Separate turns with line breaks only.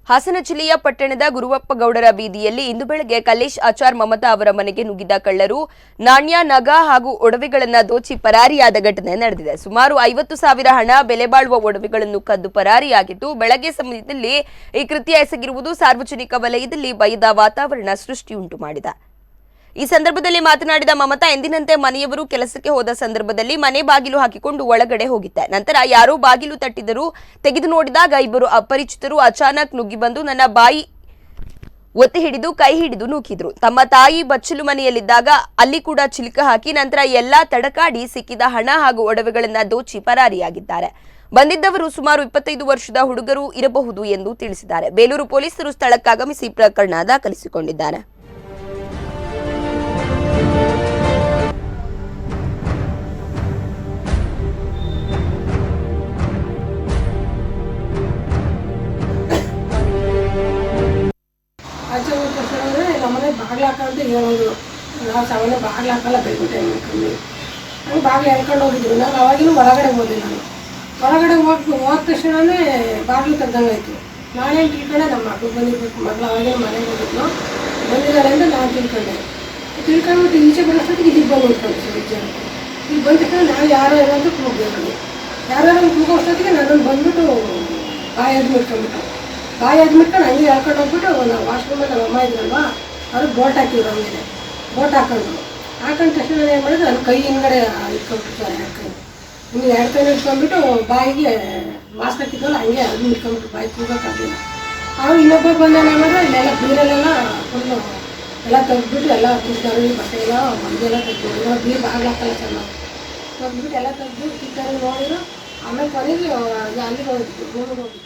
ಹಾಸನ ಜಿಲ್ಲೆಯ ಪಟ್ಟಣದ ಗುರುವಪ್ಪಗೌಡರ ಬೀದಿಯಲ್ಲಿ ಇಂದು ಬೆಳಗ್ಗೆ ಕಲ್ಲೇಶ್ ಆಚಾರ್ ಮಮತಾ ಅವರ ಮನೆಗೆ ನುಗ್ಗಿದ ಕಳ್ಳರು ನಾಣ್ಯ ನಗ ಹಾಗೂ ಒಡವೆಗಳನ್ನು ದೋಚಿ ಪರಾರಿಯಾದ ಘಟನೆ ನಡೆದಿದೆ. ಸುಮಾರು 50,000 ಹಣ ಬೆಲೆ ಬಾಳುವ ಒಡವೆಗಳನ್ನು ಕದ್ದು ಪರಾರಿಯಾಗಿದ್ದು, ಬೆಳಗ್ಗೆ ಸಮಯದಲ್ಲಿ ಈ ಕೃತ್ಯ ಎಸಗಿರುವುದು ಸಾರ್ವಜನಿಕ ವಲಯದಲ್ಲಿ ಭಯದ ವಾತಾವರಣ ಸೃಷ್ಟಿಯುಂಟು ಮಾಡಿದೆ. ಈ ಸಂದರ್ಭದಲ್ಲಿ ಮಾತನಾಡಿದ ಮಮತಾ, ಎಂದಿನಂತೆ ಮನೆಯವರು ಕೆಲಸಕ್ಕೆ ಹೋದ ಸಂದರ್ಭದಲ್ಲಿ ಮನೆ ಬಾಗಿಲು ಹಾಕಿಕೊಂಡು ಒಳಗಡೆ ಹೋಗಿದ್ದೆ. ನಂತರ ಯಾರೋ ಬಾಗಿಲು ತಟ್ಟಿದರು. ತೆಗೆದು ನೋಡಿದಾಗ ಇಬ್ಬರು ಅಪರಿಚಿತರು ಅಚಾನಕ್ ನುಗ್ಗಿ ಬಂದು ನನ್ನ ಬಾಯಿ ಒತ್ತಿ ಹಿಡಿದು ಕೈ ಹಿಡಿದು ನೂಕಿದ್ರು. ತಮ್ಮ ತಾಯಿ ಬಚ್ಚಲು ಮನೆಯಲ್ಲಿದ್ದಾಗ ಅಲ್ಲಿ ಕೂಡ ಚಿಲಕ ಹಾಕಿ ನಂತರ ಎಲ್ಲಾ ತಡಕಾಡಿ ಸಿಕ್ಕಿದ ಹಣ ಹಾಗೂ ಒಡವೆಗಳನ್ನ ದೋಚಿ ಪರಾರಿಯಾಗಿದ್ದಾರೆ. ಬಂದಿದ್ದವರು ಸುಮಾರು 25 ವರ್ಷದ ಹುಡುಗರು ಇರಬಹುದು ಎಂದು ತಿಳಿಸಿದ್ದಾರೆ. ಬೇಲೂರು ಪೊಲೀಸರು ಸ್ಥಳಕ್ಕಾಗಮಿಸಿ ಪ್ರಕರಣ ದಾಖಲಿಸಿಕೊಂಡಿದ್ದಾರೆ.
ಆಚೆ ಹೋದ ತಕ್ಷಣ ನಮ್ಮನೆ ಬಾಗಿಲು ಹಾಕೋಂತ ಹೇಳೋದು. ನಾವು ಸಾಮಾನ್ಯ ಬಾಗಿಲು ಹಾಕಲ್ಲ, ಬೆಳ್ಬಿಟ್ಟೆ ಕಮ್ಮಿ ಹಂಗೆ ಬಾಗಿಲು ಹೇಳ್ಕೊಂಡು ಹೋಗಿದ್ರು. ನಾನು ಅವಾಗಿನೂ ಒಳಗಡೆ ಹೋದೆ. ನಾನು ಹೊರಗಡೆ ಹೋದ ತಕ್ಷಣವೇ ಬಾಗಿಲು ತೆಗ್ದಂಗಾಯ್ತು. ನಾನೇನು ತಿಳ್ಕೊಂಡೆ, ನಮ್ಮ ಮಗಳು ಬಂದಿರ್ಬೇಕು, ಮಗಳು ಅವಾಗಿನ ಮನೆಗೆ ಹೋಗಿದ್ಲು, ಬಂದಿದ್ದಾಳೆ ಅಂತ ನಾನು ತಿಳ್ಕೊಂಡ್ಬಿಟ್ಟು ಈಚೆ ಬರೋಷ್ಟೊತ್ತಿಗೆ ಇದಕ್ಕೆ ಬಂದು ನಿಂತ್ಕೊಂಡೆ. ಸ್ವಿಚ್ ಈಗ ಬಂದ ತಕ್ಷಣ ನಾನು ಯಾರೋ ಏನಂತ ಕೂಗಬೇಕು. ಯಾರು ಕೂಗೋಷ್ಟೊತ್ತಿಗೆ ನನ್ನನ್ನು ಬಂದ್ಬಿಟ್ಟು ಬಾಯಿ ಅದ್ಮಿಟ್ಕೊಂಡ್ಬಿಟ್ಟು ಹಂಗೆ ಹೇಳ್ಕೊಂಡು ಹೋಗ್ಬಿಟ್ಟು ನಾವು ವಾಶ್ರೂಮಲ್ಲಿ ನಮ್ಮ ಅಮ್ಮ ಇದ್ರಲ್ವ, ಅವ್ರಿಗೆ ಬೋಟ್ ಹಾಕಿದ್ರು. ಆಮೇಲೆ ಬೋಟ್ ಹಾಕೊಂಡು ತಕ್ಷಣ ಏನು ಮಾಡಿದ್ರು, ನನ್ನ ಕೈ ಹಿಂಗಡೆ ಇಟ್ಕೊಂಡ್ಬಿಟ್ಟು ಎರಡು ಕೈ ಇಟ್ಕೊಂಡ್ಬಿಟ್ಟು ಬಾಯಿಗೆ ಮಾಸ್ಕ್ ಹಾಕಿದ್ವಲ್ಲ ಹಂಗೆ ಅದನ್ನ ಇಟ್ಕೊಂಡ್ಬಿಟ್ಟು ಬಾಯಿ ಕೂಗೋಕ್ಕಾಗಲಿಲ್ಲ. ಅವ್ರು ಇನ್ನೊಬ್ಬ ಬಂದೇನು ಮಾಡಿದ್ರೆ ಇಲ್ಲೆಲ್ಲ ಬೀರೆಲ್ಲ ಫುಲ್ಲು ಎಲ್ಲ ತೆಗ್ದುಬಿಟ್ಟು ಎಲ್ಲ ಕಿತ್ತಾರಿ ಬಟ್ಟೆ ಎಲ್ಲ ಮಂದೆಲ್ಲ ತೆಗ್ದು ಬೀರು ಬಾಗಿಲು ಹಾಕಲ್ಲ ಚೆನ್ನಾಗಿ ತೆಗ್ದುಬಿಟ್ಟು ಎಲ್ಲ ತೆಗ್ದು ಕಿತ್ತಾರಿ ನೋಡಿದ್ರು. ಆಮೇಲೆ ಕೊನೆಗೆ ಅಲ್ಲಿಗೆ ಹೋಗಿದ್ದು ರೂಮಿಗೆ ಹೋಗಿದ್ದು.